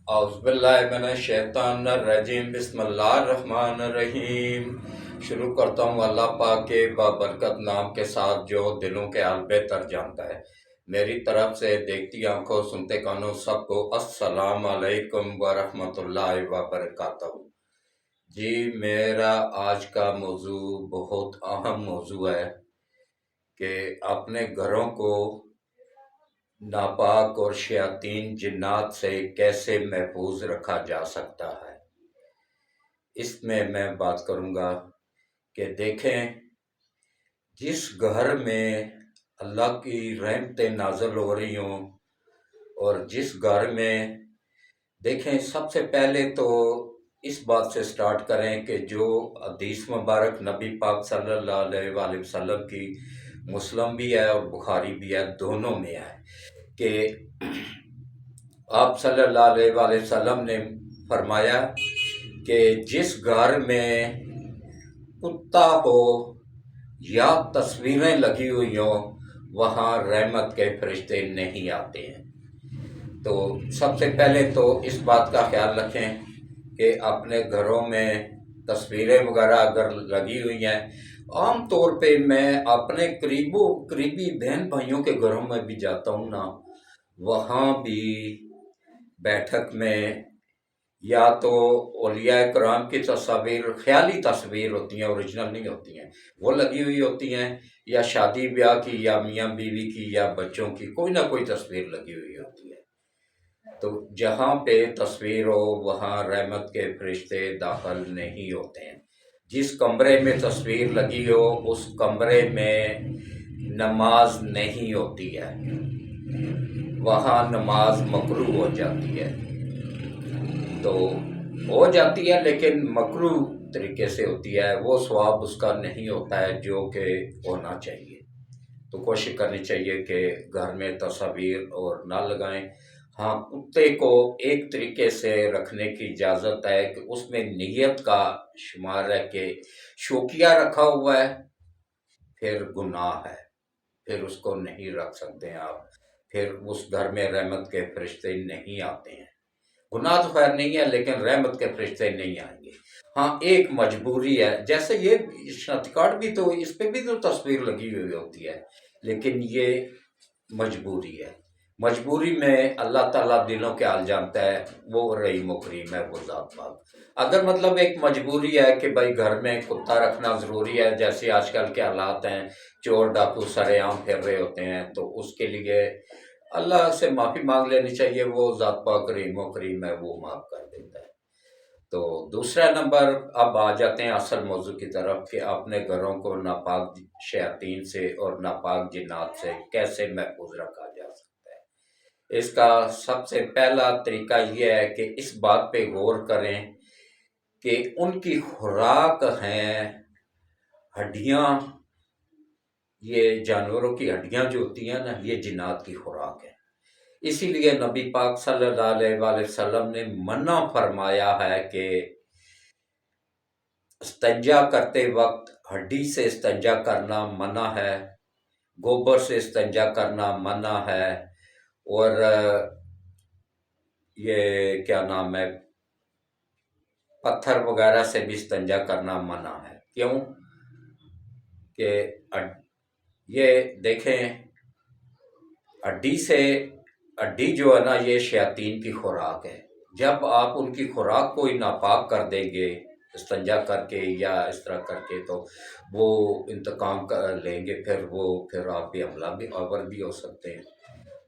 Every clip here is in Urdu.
اعوذ باللہ من الشیطان الرجیم بسم اللہ الرحمن الرحیم۔ شروع کرتا ہوں اللہ پاک کے بابرکت نام کے ساتھ جو دلوں کے حال بہتر جانتا ہے۔ میری طرف سے دیکھتی آنکھوں سنتے کانوں سب کو السلام علیکم ورحمۃ اللہ وبرکاتہ۔ جی میرا آج کا موضوع بہت اہم موضوع ہے کہ اپنے گھروں کو ناپاک اور شیاطین جنات سے کیسے محفوظ رکھا جا سکتا ہے۔ اس میں بات کروں گا کہ دیکھیں، جس گھر میں اللہ کی رحمتیں نازل ہو رہی ہوں اور جس گھر میں دیکھیں، سب سے پہلے تو اس بات سے سٹارٹ کریں کہ جو حدیث مبارک نبی پاک صلی اللہ علیہ وآلہ وسلم کی مسلم بھی ہے اور بخاری بھی ہے، دونوں میں ہے کہ آپ صلی اللہ علیہ وآلہ وسلم نے فرمایا کہ جس گھر میں کتا ہو یا تصویریں لگی ہوئی ہوں وہاں رحمت کے فرشتے نہیں آتے ہیں۔ تو سب سے پہلے تو اس بات کا خیال رکھیں کہ اپنے گھروں میں تصویریں وغیرہ اگر لگی ہوئی ہیں، عام طور پہ میں اپنے قریبی بہن بھائیوں کے گھروں میں بھی جاتا ہوں نا، وہاں بھی بیٹھک میں یا تو اولیاء کرام کی تصاویر، خیالی تصویر ہوتی ہیں، اوریجنل نہیں ہوتی ہیں، وہ لگی ہوئی ہوتی ہیں، یا شادی بیاہ کی یا میاں بیوی کی یا بچوں کی کوئی نہ کوئی تصویر لگی ہوئی ہوتی ہے۔ تو جہاں پہ تصویر ہو وہاں رحمت کے فرشتے داخل نہیں ہوتے ہیں۔ جس کمرے میں تصویر لگی ہو اس کمرے میں نماز نہیں ہوتی ہے، وہاں نماز مکروہ ہو جاتی ہے۔ تو ہو جاتی ہے لیکن مکروہ طریقے سے ہوتی ہے، وہ ثواب اس کا نہیں ہوتا ہے جو کہ ہونا چاہیے۔ تو کوشش کرنی چاہیے کہ گھر میں تصاویر اور نہ لگائیں۔ ہاں، کتے کو ایک طریقے سے رکھنے کی اجازت ہے کہ اس میں نیت کا شمار ہے کہ شوقیہ رکھا ہوا ہے، پھر گناہ ہے، پھر اس کو نہیں رکھ سکتے ہیں آپ، پھر اس گھر میں رحمت کے فرشتے نہیں آتے ہیں۔ گناہ تو خیر نہیں ہے لیکن رحمت کے فرشتے نہیں آئیں گے۔ ہاں، ایک مجبوری ہے، جیسے یہ شناختی کارڈ بھی تو اس پہ بھی تو تصویر لگی ہوئی ہوتی ہے، لیکن یہ مجبوری ہے۔ مجبوری میں اللہ تعالیٰ دلوں کے حال جانتا ہے، وہ رحیم و کریم ہے، وہ ذات پاک۔ اگر مطلب ایک مجبوری ہے کہ بھائی گھر میں کتا رکھنا ضروری ہے، جیسے آج کل کے حالات ہیں، چور ڈاکو سرے عام پھر رہے ہوتے ہیں، تو اس کے لیے اللہ سے معافی مانگ لینی چاہیے، وہ ذات پاک رحیم و کریم ہے، وہ معاف کر دیتا ہے۔ تو دوسرا نمبر، اب آ جاتے ہیں اصل موضوع کی طرف کہ اپنے گھروں کو ناپاک شیاطین سے اور ناپاک جنات سے کیسے محفوظ رکھا جا سکتا ہے۔ اس کا سب سے پہلا طریقہ یہ ہے کہ اس بات پہ غور کریں کہ ان کی خوراک ہیں ہڈیاں، یہ جانوروں کی ہڈیاں جو ہوتی ہیں نا، یہ جنات کی خوراک ہے۔ اسی لیے نبی پاک صلی اللہ علیہ وآلہ وسلم نے منع فرمایا ہے کہ استنجا کرتے وقت ہڈی سے استنجا کرنا منع ہے، گوبر سے استنجا کرنا منع ہے، اور یہ کیا نام ہے، پتھر وغیرہ سے بھی استنجا کرنا منع ہے۔ کیوں کہ یہ دیکھیں، ہڈی جو ہے نا، یہ شیاطین کی خوراک ہے۔ جب آپ ان کی خوراک کو ہی ناپاک کر دیں گے استنجا کر کے یا اس طرح کر کے، تو وہ انتقام لیں گے، پھر آپ بھی حملہ بھی آور بھی ہو سکتے ہیں۔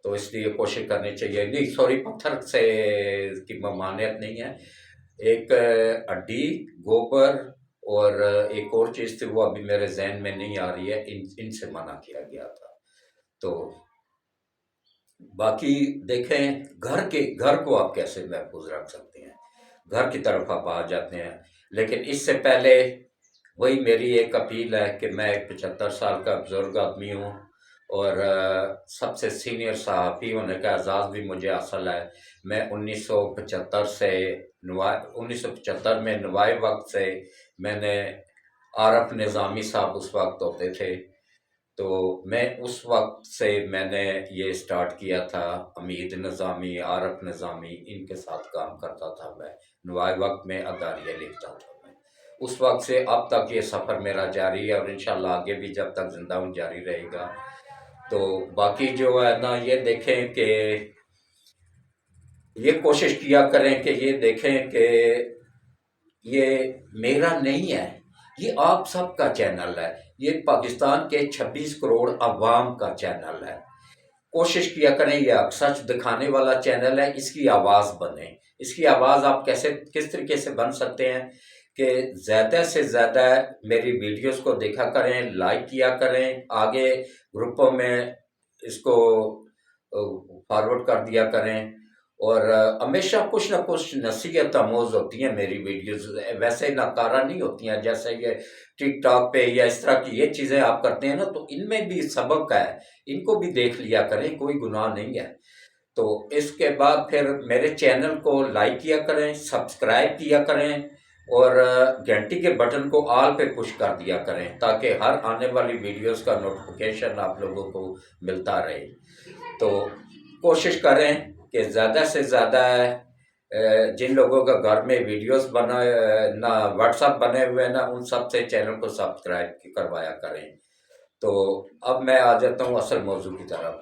تو اس لیے کوشش کرنی چاہیے، نہیں سوری، پتھر سے کی ممانعت نہیں ہے، ایک ہڈی، گوبر اور ایک اور چیز تھی، وہ ابھی میرے ذہن میں نہیں آ رہی ہے، ان سے منع کیا گیا تھا۔ تو باقی دیکھیں، گھر کو آپ کیسے محفوظ رکھ سکتے ہیں، گھر کی طرف آپ آ جاتے ہیں، لیکن اس سے پہلے وہی میری ایک اپیل ہے کہ میں ایک 75 سال کا بزرگ آدمی ہوں اور سب سے سینئر صحافی ہونے کا اعزاز بھی مجھے حاصل ہے۔ میں 1975 میں نوائے وقت سے میں نے عارف نظامی صاحب اس وقت ہوتے تھے، تو میں اس وقت سے میں نے یہ سٹارٹ کیا تھا، حمید نظامی، عارف نظامی، ان کے ساتھ کام کرتا تھا میں، نوائے وقت میں اداریہ لکھتا تھا میں، اس وقت سے اب تک یہ سفر میرا جاری ہے، اور انشاءاللہ آگے بھی جب تک زندہ ہوں جاری رہے گا۔ تو باقی جو ہے نا، یہ دیکھیں کہ یہ کوشش کیا کریں کہ یہ دیکھیں کہ یہ میرا نہیں ہے، یہ آپ سب کا چینل ہے، یہ پاکستان کے 26 کروڑ عوام کا چینل ہے۔ کوشش کیا کریں، یہ سچ دکھانے والا چینل ہے، اس کی آواز بنے۔ اس کی آواز آپ کس طریقے سے بن سکتے ہیں کہ زیادہ سے زیادہ میری ویڈیوز کو دیکھا کریں، لائک کیا کریں، آگے گروپوں میں اس کو فارورڈ کر دیا کریں، اور ہمیشہ کچھ نہ کچھ نصیحت آموز ہوتی ہیں میری ویڈیوز، ویسے ناکارہ نہیں ہوتی ہیں جیسے یہ ٹک ٹاک پہ یا اس طرح کی یہ چیزیں آپ کرتے ہیں نا، تو ان میں بھی سبق ہے، ان کو بھی دیکھ لیا کریں، کوئی گناہ نہیں ہے۔ تو اس کے بعد پھر میرے چینل کو لائک کیا کریں، سبسکرائب کیا کریں، اور گھنٹی کے بٹن کو آل پہ پش کر دیا کریں، تاکہ ہر آنے والی ویڈیوز کا نوٹیفیکیشن آپ لوگوں کو ملتا رہے۔ تو کوشش کریں کہ زیادہ سے زیادہ جن لوگوں کا گھر میں ویڈیوز بنا نہ واٹس ایپ بنے ہوئے نا، ان سب سے چینل کو سبسکرائب کروایا کریں۔ تو اب میں آ جاتا ہوں اصل موضوع کی طرف۔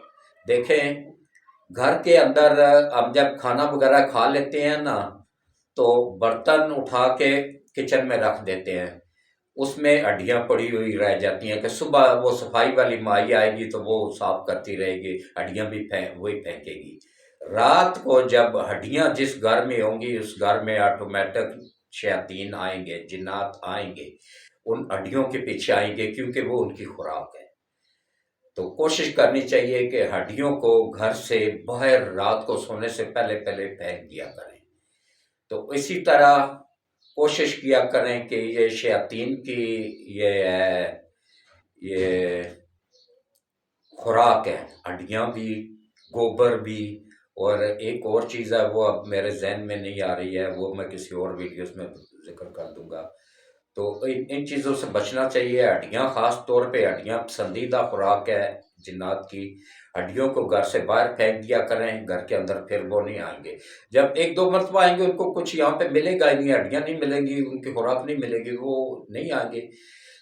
دیکھیں، گھر کے اندر ہم جب کھانا وغیرہ کھا لیتے ہیں نا، تو برتن اٹھا کے کچن میں رکھ دیتے ہیں، اس میں ہڈیاں پڑی ہوئی رہ جاتی ہیں کہ صبح وہ صفائی والی مائی آئے گی تو وہ صاف کرتی رہے گی، ہڈیاں بھی وہی پھینکے گی۔ رات کو جب ہڈیاں جس گھر میں ہوں گی، اس گھر میں آٹومیٹک شیاطین آئیں گے، جنات آئیں گے، ان ہڈیوں کے پیچھے آئیں گے، کیونکہ وہ ان کی خوراک ہے۔ تو کوشش کرنی چاہیے کہ ہڈیوں کو گھر سے باہر رات کو سونے سے پہلے پھینک دیا کریں۔ تو اسی طرح کوشش کیا کریں کہ یہ شیاطین کی یہ خوراک ہے، ہڈیاں بھی، گوبر بھی، اور ایک اور چیز ہے وہ اب میرے ذہن میں نہیں آ رہی ہے، وہ میں کسی اور ویڈیوز میں ذکر کر دوں گا۔ تو ان چیزوں سے بچنا چاہیے۔ ہڈیاں خاص طور پہ ہڈیاں پسندیدہ خوراک ہے جنات کی، ہڈیوں کو گھر سے باہر پھینک دیا کریں، گھر کے اندر پھر وہ نہیں آئیں گے۔ جب ایک دو مرتبہ آئیں گے، ان کو کچھ یہاں پہ ملے گا ہی نہیں، ہڈیاں نہیں ملیں گی، ان کی خوراک نہیں ملے گی، وہ نہیں آئیں گے۔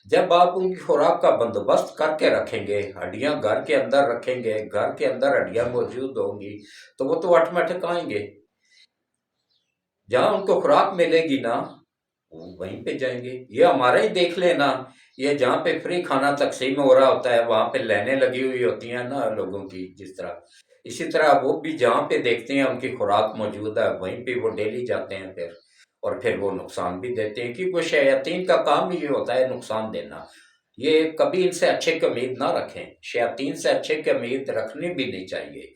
جب آپ ان کی خوراک کا بندوبست کر کے رکھیں گے، ہڈیاں گھر کے اندر رکھیں گے، گھر کے اندر ہڈیاں موجود ہوں گی، تو وہ تو آٹومیٹک آئیں گے۔ جہاں ان کو خوراک ملے گی نا، وہیں پہ جائیں گے۔ یہ ہمارا ہی دیکھ لینا، یہ جہاں پہ فری کھانا تقسیم ہو رہا ہوتا ہے، وہاں پہ لائنیں لگی ہوئی ہوتی ہیں نا لوگوں کی، جس طرح اسی طرح وہ بھی جہاں پہ دیکھتے ہیں ان کی خوراک موجود ہے، وہیں پہ وہ ڈیلی جاتے ہیں پھر، اور پھر وہ نقصان بھی دیتے ہیں، کیونکہ شیاطین کا کام ہی یہ ہوتا ہے نقصان دینا۔ یہ کبھی ان سے اچھے کی امید نہ رکھیں، شیاطین سے اچھے کی امید رکھنی بھی نہیں چاہیے،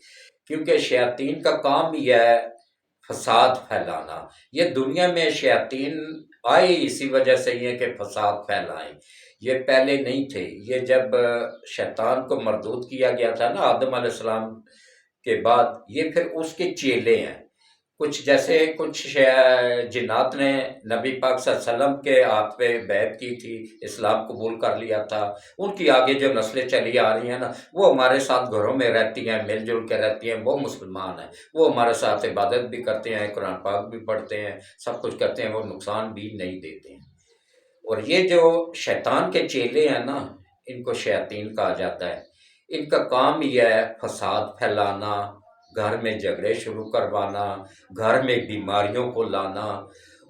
کیونکہ شیاطین کا کام ہی ہے فساد پھیلانا۔ یہ دنیا میں شیاطین آئے اسی وجہ سے یہ کہ فساد پھیلائیں، یہ پہلے نہیں تھے۔ یہ جب شیطان کو مردود کیا گیا تھا نا آدم علیہ السلام کے بعد، یہ پھر اس کے چیلے ہیں۔ کچھ جنات نے نبی پاک صلی اللہ علیہ وسلم کے ہاتھ پہ بیعت کی تھی، اسلام قبول کر لیا تھا، ان کی آگے جو نسلیں چلی آ رہی ہیں نا، وہ ہمارے ساتھ گھروں میں رہتی ہیں، مل جل کے رہتی ہیں، وہ مسلمان ہیں، وہ ہمارے ساتھ عبادت بھی کرتے ہیں، قرآن پاک بھی پڑھتے ہیں، سب کچھ کرتے ہیں، وہ نقصان بھی نہیں دیتے ہیں۔ اور یہ جو شیطان کے چیلے ہیں نا، ان کو شیاطین کہا جاتا ہے، ان کا کام یہ ہے فساد پھیلانا، گھر میں جھگڑے شروع کروانا، گھر میں بیماریوں کو لانا۔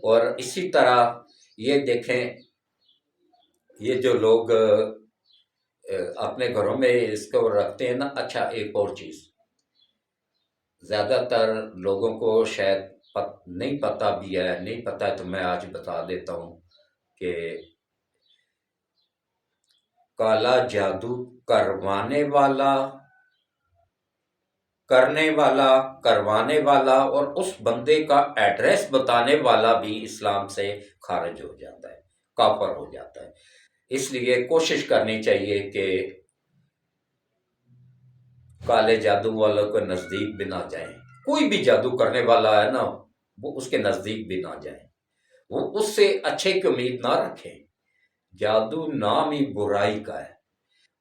اور اسی طرح یہ دیکھیں، یہ جو لوگ اپنے گھروں میں اس کو رکھتے ہیں نا، اچھا ایک اور چیز زیادہ تر لوگوں کو شاید نہیں پتہ بھی ہے، نہیں پتہ ہے تو میں آج بتا دیتا ہوں کہ کالا جادو کروانے والا، کرنے والا، کروانے والا، اور اس بندے کا ایڈریس بتانے والا بھی اسلام سے خارج ہو جاتا ہے، کافر ہو جاتا ہے۔ اس لیے کوشش کرنی چاہیے کہ کالے جادو والوں کے نزدیک بھی نہ جائیں، کوئی بھی جادو کرنے والا ہے نا، وہ اس کے نزدیک بھی نہ جائیں، وہ اس سے اچھے کی امید نہ رکھیں۔ جادو نام ہی برائی کا ہے،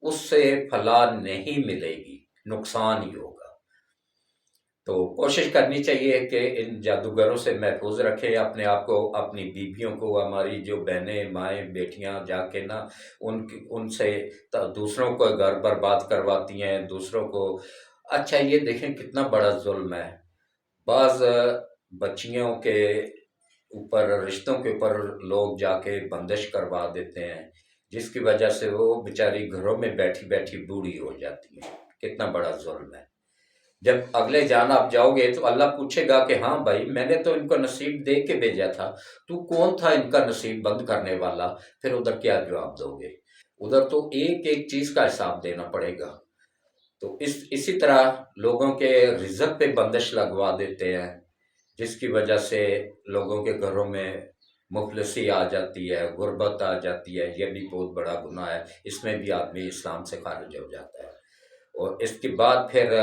اس سے فلاح نہیں ملے گی، نقصان ہی ہوگا۔ تو کوشش کرنی چاہیے کہ ان جادوگروں سے محفوظ رکھیں اپنے آپ کو، اپنی بیویوں کو، ہماری جو بہنیں مائیں بیٹیاں جا کے نا ان سے دوسروں کو گھر برباد کرواتی ہیں، دوسروں کو۔ اچھا یہ دیکھیں کتنا بڑا ظلم ہے، بعض بچیوں کے اوپر، رشتوں کے اوپر لوگ جا کے بندش کروا دیتے ہیں، جس کی وجہ سے وہ بیچاری گھروں میں بیٹھی بیٹھی بوڑھی ہو جاتی ہیں۔ کتنا بڑا ظلم ہے۔ جب اگلے جان آپ جاؤ گے تو اللہ پوچھے گا کہ ہاں بھائی میں نے تو ان کو نصیب دے کے بھیجا تھا، تو کون تھا ان کا نصیب بند کرنے والا؟ پھر ادھر کیا جواب دو گے؟ ادھر تو ایک ایک چیز کا حساب دینا پڑے گا۔ تو اسی طرح لوگوں کے رزق پہ بندش لگوا دیتے ہیں، جس کی وجہ سے لوگوں کے گھروں میں مفلسی آ جاتی ہے، غربت آ جاتی ہے۔ یہ بھی بہت بڑا گناہ ہے، اس میں بھی آدمی اسلام سے خارج ہو جاتا ہے۔ اور اس کے بعد پھر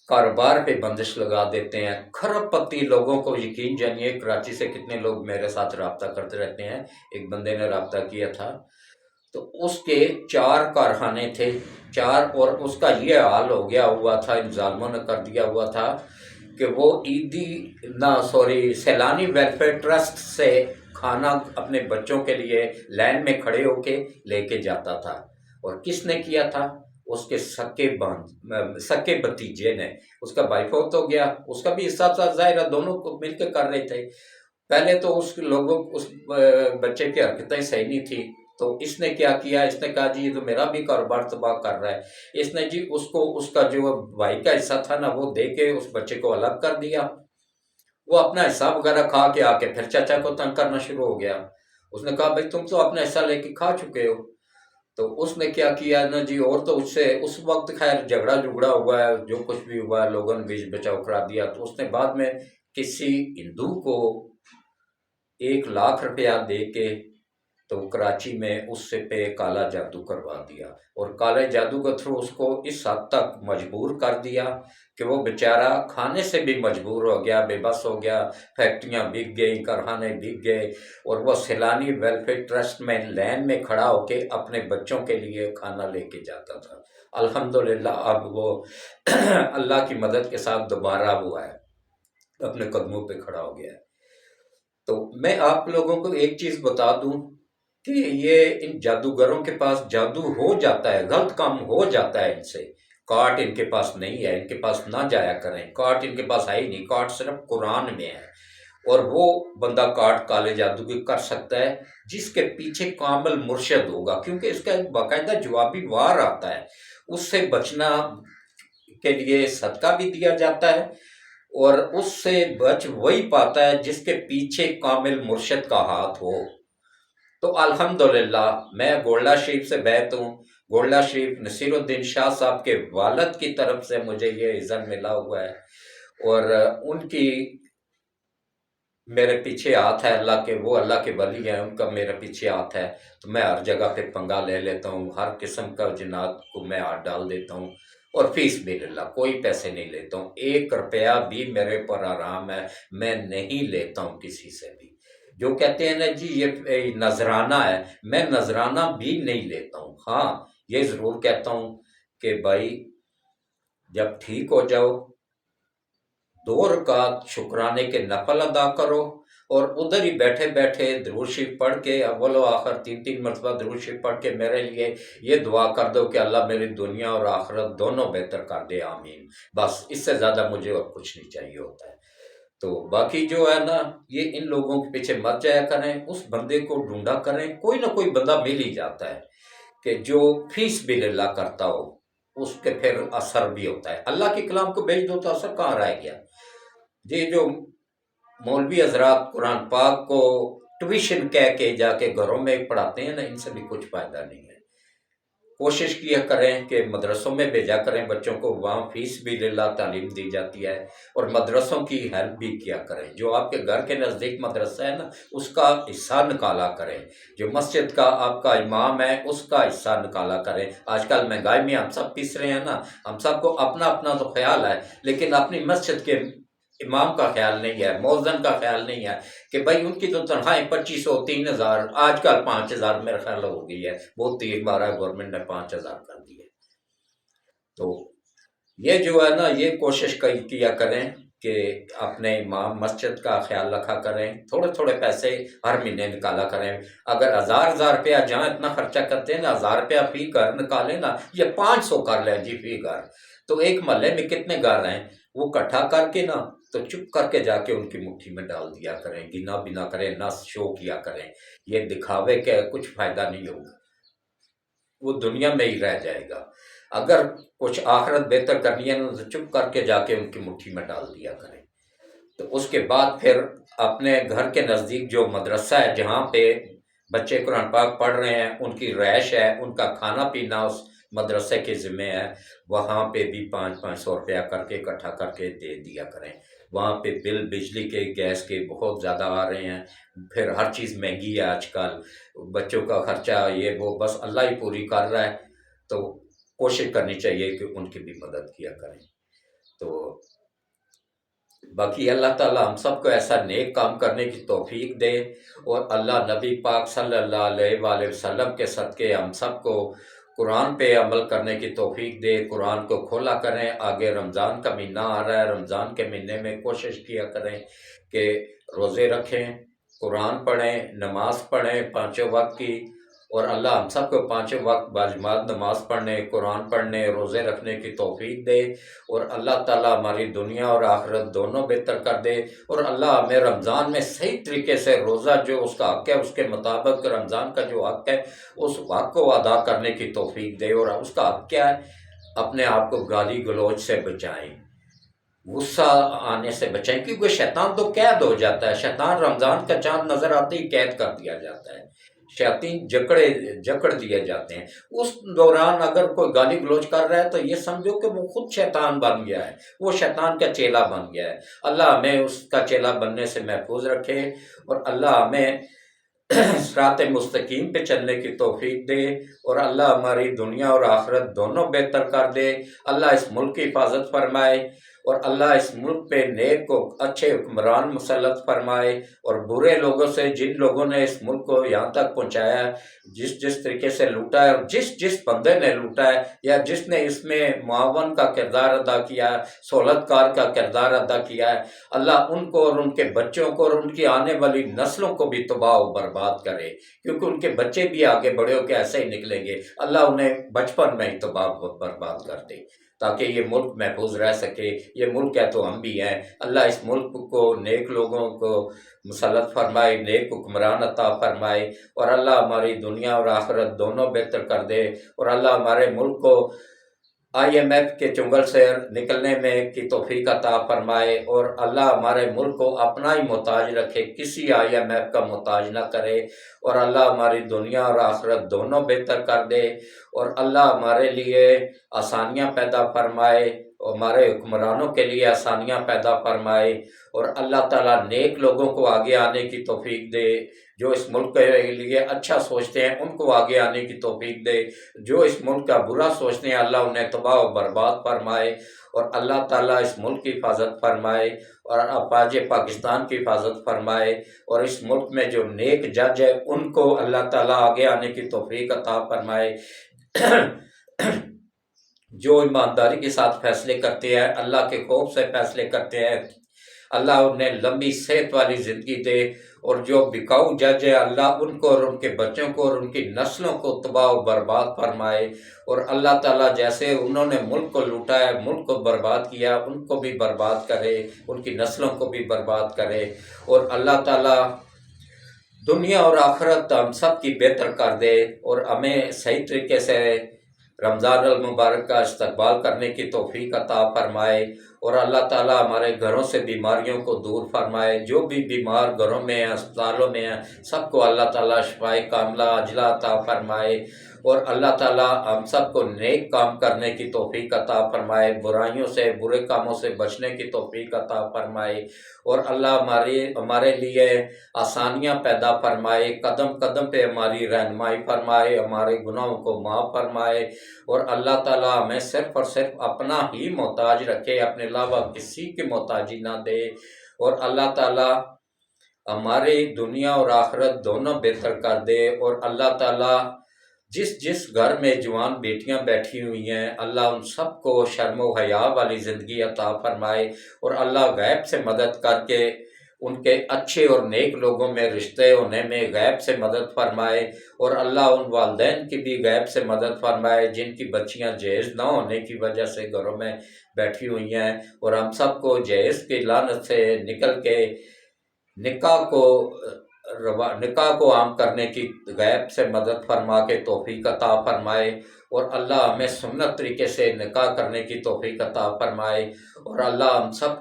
کاروبار پہ بندش لگا دیتے ہیں۔ کھرب پتی لوگوں کو یقین جانیے، کراچی سے کتنے لوگ میرے ساتھ رابطہ کرتے رہتے ہیں، ایک بندے نے رابطہ کیا تھا تو اس کے 4 کارخانے تھے، 4، اور اس کا یہ حال ہو گیا ہوا تھا، ان ظالموں نے کر دیا ہوا تھا کہ وہ سیلانی ویلفیئر ٹرسٹ سے کھانا اپنے بچوں کے لیے لائن میں کھڑے ہو کے لے کے جاتا تھا۔ اور کس نے کیا تھا؟ اس کے سکے بھتیجے نے۔ اس کا بھائی فوت ہو گیا، اس کا بھی حصہ تھا، ظاہر ہے دونوں کو مل کے کر رہے تھے۔ پہلے تو اس بچے کی حرکتیں صحیح نہیں تھی، تو اس نے کیا کیا، اس نے کہا جی یہ تو میرا بھی کاروبار تباہ کر رہا ہے۔ اس نے جی اس کا جو بھائی کا حصہ تھا نا وہ دے کے اس بچے کو الگ کر دیا۔ وہ اپنا حصہ وغیرہ کھا کے آ کے پھر چچا کو تنگ کرنا شروع ہو گیا۔ اس نے کہا بھائی تم تو اپنا حصہ لے کے کھا چکے ہو۔ تو اس نے کیا کیا نا جی، اور تو اس وقت خیر جھگڑا ہوا ہے، جو کچھ بھی ہوا ہے لوگوں نے بیچ بچاؤ کرا دیا۔ تو اس نے بعد میں کسی ہندو کو 1 لاکھ روپیہ دے کے تو کراچی میں اس سے پہ کالا جادو کروا دیا، اور کالے جادو کے تھرو اس کو اس حد تک مجبور کر دیا کہ وہ بیچارہ کھانے سے بھی مجبور ہو گیا، بے بس ہو گیا، فیکٹریاں بک گئیں، کارخانے بک گئے، اور وہ سیلانی ویلفیئر ٹرسٹ میں لائن میں کھڑا ہو کے اپنے بچوں کے لیے کھانا لے کے جاتا تھا۔ الحمدللہ اب وہ اللہ کی مدد کے ساتھ دوبارہ ہوا ہے، اپنے قدموں پہ کھڑا ہو گیا ہے۔ تو میں آپ لوگوں کو ایک چیز بتا دوں کہ یہ ان جادوگروں کے پاس جادو ہو جاتا ہے، غلط کام ہو جاتا ہے ان سے، کاٹ ان کے پاس نہیں ہے، ان کے پاس نہ جایا کریں، کاٹ ان کے پاس ہے ہی نہیں، کاٹ صرف قرآن میں ہے۔ اور وہ بندہ کاٹ کالے جادو کی کر سکتا ہے جس کے پیچھے کامل مرشد ہوگا، کیونکہ اس کا ایک باقاعدہ جوابی وار آتا ہے۔ اس سے بچنا کے لیے صدقہ بھی دیا جاتا ہے، اور اس سے بچ وہی پاتا ہے جس کے پیچھے کامل مرشد کا ہاتھ ہو۔ تو الحمدللہ میں گولڈا شریف سے بیت ہوں۔ گولڈا شریف نصیر الدین شاہ صاحب کے والد کی طرف سے مجھے یہ اذن ملا ہوا ہے، اور ان کی میرے پیچھے ہاتھ ہے، اللہ کے، وہ اللہ کے ولی ہیں، ان کا میرے پیچھے ہاتھ ہے۔ تو میں ہر جگہ پہ پنگا لے لیتا ہوں، ہر قسم کا جنات کو میں ہاتھ ڈال دیتا ہوں، اور فی سبیل اللہ کوئی پیسے نہیں لیتا ہوں، 1 روپیہ بھی میرے پر حرام ہے، میں نہیں لیتا ہوں کسی سے بھی۔ جو کہتے ہیں نا جی یہ نذرانہ ہے، میں نذرانہ بھی نہیں لیتا ہوں۔ ہاں یہ ضرور کہتا ہوں کہ بھائی جب ٹھیک ہو جاؤ 2 رکعت شکرانے کے نفل ادا کرو، اور ادھر ہی بیٹھے بیٹھے درود شریف پڑھ کے اول و آخر 3 مرتبہ درود شریف پڑھ کے میرے لیے یہ دعا کر دو کہ اللہ میری دنیا اور آخرت دونوں بہتر کر دے، آمین۔ بس اس سے زیادہ مجھے اور کچھ نہیں چاہیے ہوتا ہے۔ تو باقی جو ہے نا، یہ ان لوگوں کے پیچھے مت جایا کریں، اس بندے کو ڈھونڈا کریں، کوئی نہ کوئی بندہ مل ہی جاتا ہے کہ جو فی سبیل اللہ کرتا ہو، اس کے پھر اثر بھی ہوتا ہے۔ اللہ کے کلام کو بھیج دو تو اثر کہاں رہ گیا؟ جی جو مولوی حضرات قرآن پاک کو ٹیوشن کہہ کے جا کے گھروں میں پڑھاتے ہیں نا، ان سے بھی کچھ فائدہ نہیں ہے۔ کوشش کیا کریں کہ مدرسوں میں بھیجا کریں بچوں کو، وہاں فی سبیل اللہ تعلیم دی جاتی ہے، اور مدرسوں کی ہیلپ بھی کیا کریں۔ جو آپ کے گھر کے نزدیک مدرسہ ہے نا، اس کا حصہ نکالا کریں۔ جو مسجد کا آپ کا امام ہے اس کا حصہ نکالا کریں۔ آج کل مہنگائی میں ہم سب پیس رہے ہیں نا، ہم سب کو اپنا اپنا تو خیال ہے، لیکن اپنی مسجد کے امام کا خیال نہیں ہے، مؤذن کا خیال نہیں ہے کہ بھائی ان کی تو تنخواہیں 2500 3000 آج کل 5000 میرا خیال ہو گئی ہے، بہت تیر مارا گورنمنٹ نے 5000 کر دی ہے۔ تو یہ جو ہے نا، یہ کوشش کیا کریں کہ اپنے امام مسجد کا خیال رکھا کریں، تھوڑے تھوڑے پیسے ہر مہینے نکالا کریں۔ اگر 1000 روپیہ جہاں اتنا خرچہ کرتے ہیں نا، 1000 روپیہ فی گھر نکالیں نا، یہ 500 کر لیں جی فی گھر، تو ایک محلے میں کتنے گھر ہیں وہ اکٹھا کر کے نا، تو چپ کر کے جا کے ان کی مٹھی میں ڈال دیا کریں، گنا بھی نہ کریں، نہ شو کیا کریں، یہ دکھاوے کے کچھ فائدہ نہیں ہوگا، وہ دنیا میں ہی رہ جائے گا۔ اگر کچھ آخرت بہتر کرنی ہے تو چپ کر کے جا کے ان کی مٹھی میں ڈال دیا کریں۔ تو اس کے بعد پھر اپنے گھر کے نزدیک جو مدرسہ ہے جہاں پہ بچے قرآن پاک پڑھ رہے ہیں، ان کی رہائش ہے، ان کا کھانا پینا اس مدرسے کے ذمہ ہے، وہاں پہ بھی 500 روپیہ کر کے اکٹھا کر کے دے دیا کریں۔ وہاں پہ بل بجلی کے گیس کے بہت زیادہ آ رہے ہیں، پھر ہر چیز مہنگی ہے آج کل، بچوں کا خرچہ یہ وہ بس اللہ ہی پوری کر رہا ہے، تو کوشش کرنی چاہیے کہ ان کی بھی مدد کیا کریں۔ تو باقی اللہ تعالیٰ ہم سب کو ایسا نیک کام کرنے کی توفیق دے، اور اللہ نبی پاک صلی اللہ علیہ وآلہ وسلم کے صدقے ہم سب کو قرآن پہ عمل کرنے کی توفیق دے، قرآن کو کھولا کریں۔ آگے رمضان کا مہینہ آ رہا ہے، رمضان کے مہینے میں کوشش کیا کریں کہ روزے رکھیں، قرآن پڑھیں، نماز پڑھیں 5 وقت کی، اور اللہ ہم سب کو 5 وقت باجماعت نماز پڑھنے، قرآن پڑھنے، روزے رکھنے کی توفیق دے، اور اللہ تعالیٰ ہماری دنیا اور آخرت دونوں بہتر کر دے، اور اللہ ہمیں رمضان میں صحیح طریقے سے روزہ جو اس کا حق ہے اس کے مطابق رمضان کا جو حق ہے اس حق کو ادا کرنے کی توفیق دے، اور اس کا حق کیا ہے؟ اپنے آپ کو گالی گلوچ سے بچائیں، غصہ آنے سے بچائیں، کیونکہ شیطان تو قید ہو جاتا ہے، شیطان رمضان کا چاند نظر آتے ہی قید کر دیا جاتا ہے، شیاطین جکڑ دیے جاتے ہیں۔ اس دوران اگر کوئی گالی گلوچ کر رہا ہے تو یہ سمجھو کہ وہ خود شیطان بن گیا ہے، وہ شیطان کا چیلا بن گیا ہے۔ اللہ ہمیں اس کا چیلا بننے سے محفوظ رکھے، اور اللہ ہمیں صراط مستقیم پہ چلنے کی توفیق دے، اور اللہ ہماری دنیا اور آخرت دونوں بہتر کر دے۔ اللہ اس ملک کی حفاظت فرمائے، اور اللہ اس ملک پہ نیک کو اچھے حکمران مسلط فرمائے، اور برے لوگوں سے، جن لوگوں نے اس ملک کو یہاں تک پہنچایا ہے، جس طریقے سے لوٹا ہے، اور جس بندے نے لوٹا ہے یا جس نے اس میں معاون کا کردار ادا کیا ہے، سہولت کار کا کردار ادا کیا ہے، اللہ ان کو اور ان کے بچوں کو اور ان کی آنے والی نسلوں کو بھی تباہ و برباد کرے، کیونکہ ان کے بچے بھی آگے بڑے ہو کے ایسے ہی نکلیں گے، اللہ انہیں بچپن میں ہی تباہ و برباد کر دے، تاکہ یہ ملک محفوظ رہ سکے۔ یہ ملک ہے تو ہم بھی ہیں، اللہ اس ملک کو نیک لوگوں کو مسلط فرمائے، نیک حکمران عطا فرمائے، اور اللہ ہماری دنیا اور آخرت دونوں بہتر کر دے، اور اللہ ہمارے ملک کو IMF کے چنگل سے نکلنے میں کی توفیق عطا فرمائے، اور اللہ ہمارے ملک کو اپنا ہی محتاج رکھے، کسی IMF کا محتاج نہ کرے، اور اللہ ہماری دنیا اور آخرت دونوں بہتر کر دے، اور اللہ ہمارے لیے آسانیاں پیدا فرمائے، اور ہمارے حکمرانوں کے لیے آسانیاں پیدا فرمائے، اور اللہ تعالیٰ نیک لوگوں کو آگے آنے کی توفیق دے، جو اس ملک کے لیے اچھا سوچتے ہیں ان کو آگے آنے کی توفیق دے، جو اس ملک کا برا سوچتے ہیں اللہ انہیں تباہ و برباد فرمائے، اور اللہ تعالیٰ اس ملک کی حفاظت فرمائے، اور افواج پاکستان کی حفاظت فرمائے، اور اس ملک میں جو نیک جج ہے ان کو اللہ تعالیٰ آگے آنے کی توفیق عطا فرمائے، جو ایمانداری کے ساتھ فیصلے کرتے ہیں، اللہ کے خوف سے فیصلے کرتے ہیں، اللہ انہیں لمبی صحت والی زندگی دے، اور جو بکاؤ جج ہے اللہ ان کو اور ان کے بچوں کو اور ان کی نسلوں کو تباہ و برباد فرمائے، اور اللہ تعالیٰ جیسے انہوں نے ملک کو لوٹا ہے، ملک کو برباد کیا، ان کو بھی برباد کرے، ان کی نسلوں کو بھی برباد کرے، اور اللہ تعالیٰ دنیا اور آخرت ہم سب کی بہتر کر دے، اور ہمیں صحیح طریقے سے رمضان المبارک کا استقبال کرنے کی توفیق عطا فرمائے، اور اللہ تعالیٰ ہمارے گھروں سے بیماریوں کو دور فرمائے، جو بھی بیمار گھروں میں ہیں، اسپتالوں میں ہیں، سب کو اللہ تعالیٰ شفائے کاملہ عاجلہ عطا فرمائے، اور اللہ تعالیٰ ہم سب کو نیک کام کرنے کی توفیق عطا فرمائے، برائیوں سے برے کاموں سے بچنے کی توفیق عطا فرمائے، اور اللہ ہمارے لیے آسانیاں پیدا فرمائے، قدم قدم پہ ہماری رہنمائی فرمائے، ہمارے گناہوں کو معاف فرمائے، اور اللہ تعالیٰ ہمیں صرف اور صرف اپنا ہی محتاج رکھے، اپنے علاوہ کسی کی محتاجی نہ دے، اور اللہ تعالیٰ ہماری دنیا اور آخرت دونوں بہتر کر دے، اور اللہ تعالیٰ جس گھر میں جوان بیٹیاں بیٹھی ہوئی ہیں اللہ ان سب کو شرم و حیا والی زندگی عطا فرمائے، اور اللہ غیب سے مدد کر کے ان کے اچھے اور نیک لوگوں میں رشتے ہونے میں غیب سے مدد فرمائے، اور اللہ ان والدین کی بھی غیب سے مدد فرمائے جن کی بچیاں جہیز نہ ہونے کی وجہ سے گھروں میں بیٹھی ہوئی ہیں، اور ہم سب کو جہیز کی لعنت سے نکل کے نکاح کو عام کرنے کی غیب سے مدد فرما کے توفیق عطا فرمائے، اور اللہ ہمیں سنت طریقے سے نکاح کرنے کی توفیق عطا فرمائے، اور اللہ ہم سب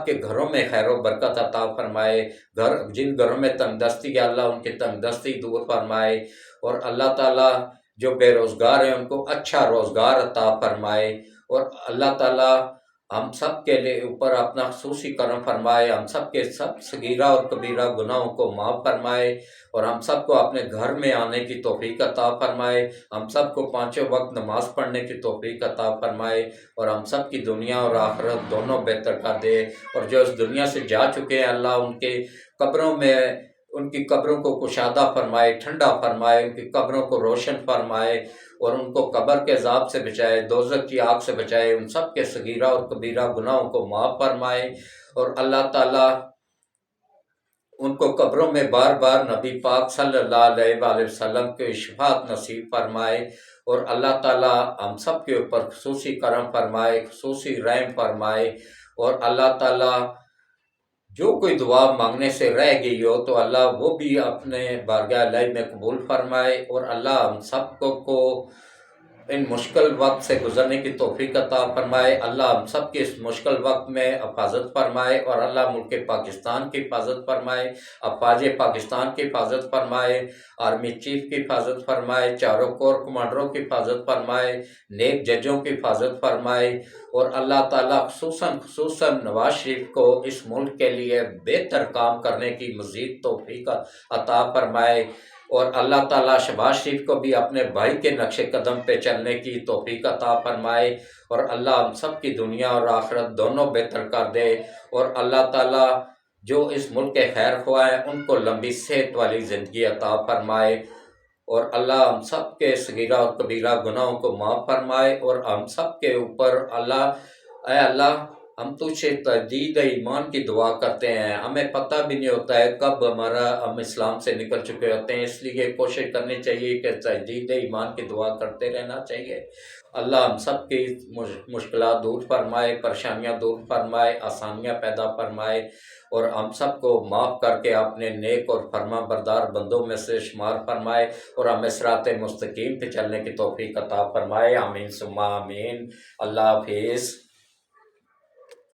کے گھروں میں خیر و برکت عطا فرمائے، جن گھروں میں تنگ دستی ہے اللہ ان کی تنگ دستی دور فرمائے، اور اللہ تعالیٰ جو بے روزگار ہیں ان کو اچھا روزگار عطا فرمائے، اور اللہ تعالیٰ ہم سب کے لیے اوپر اپنا خصوصی کرم فرمائے، ہم سب کے سب صغیرہ اور کبیرہ گناہوں کو معاف فرمائے، اور ہم سب کو اپنے گھر میں آنے کی توفیق عطا فرمائے، ہم سب کو پانچوں وقت نماز پڑھنے کی توفیق عطا فرمائے، اور ہم سب کی دنیا اور آخرت دونوں بہتر کر دے، اور جو اس دنیا سے جا چکے ہیں اللہ ان کے قبروں میں ان کی قبروں کو کشادہ فرمائے، ٹھنڈا فرمائے، ان کی قبروں کو روشن فرمائے، اور ان کو قبر کے عذاب سے بچائے، دوزخ کی آگ سے بچائے، ان سب کے صغیرہ اور کبیرہ گناہوں کو معاف فرمائے، اور اللہ تعالیٰ ان کو قبروں میں بار بار نبی پاک صلی اللہ علیہ وآلہ وسلم کے شفاعت نصیب فرمائے، اور اللہ تعالیٰ ہم سب کے اوپر خصوصی کرم فرمائے، خصوصی رحم فرمائے، اور اللہ تعالیٰ جو کوئی دعا مانگنے سے رہ گئی ہو تو اللہ وہ بھی اپنے بارگاہ الہی میں قبول فرمائے، اور اللہ ہم سب کو ان مشکل وقت سے گزرنے کی توفیق عطا فرمائے، اللہ ہم سب کے اس مشکل وقت میں حفاظت فرمائے، اور اللہ ملک پاکستان کی حفاظت فرمائے، افواج پاکستان کی حفاظت فرمائے، آرمی چیف کی حفاظت فرمائے، چاروں کور کمانڈروں کی حفاظت فرمائے، نیک ججوں کی حفاظت فرمائے، اور اللہ تعالیٰ خصوصاً نواز شریف کو اس ملک کے لیے بہتر کام کرنے کی مزید توفیق عطا فرمائے، اور اللہ تعالیٰ شہباز شریف کو بھی اپنے بھائی کے نقش قدم پہ چلنے کی توفیق عطا فرمائے، اور اللہ ہم سب کی دنیا اور آخرت دونوں بہتر کر دے، اور اللہ تعالیٰ جو اس ملک کے خیر خواہ ہیں ان کو لمبی صحت والی زندگی عطا فرمائے، اور اللہ ہم سب کے صغیرہ اور کبیرہ گناہوں کو معاف فرمائے، اور ہم سب کے اوپر اے اللہ ہم تجھ سے تجدید ایمان کی دعا کرتے ہیں، ہمیں پتہ بھی نہیں ہوتا ہے کب ہم اسلام سے نکل چکے ہوتے ہیں، اس لیے کوشش کرنی چاہیے کہ تجدید ایمان کی دعا کرتے رہنا چاہیے۔ اللہ ہم سب کی مشکلات دور فرمائے، پریشانیاں دور فرمائے، آسانیاں پیدا فرمائے، اور ہم سب کو معاف کر کے اپنے نیک اور فرما بردار بندوں میں سے شمار فرمائے، اور ہمیں صراط مستقیم پہ چلنے کی توفیق عطا فرمائے، آمین ثم آمین۔ اللہ حافظ۔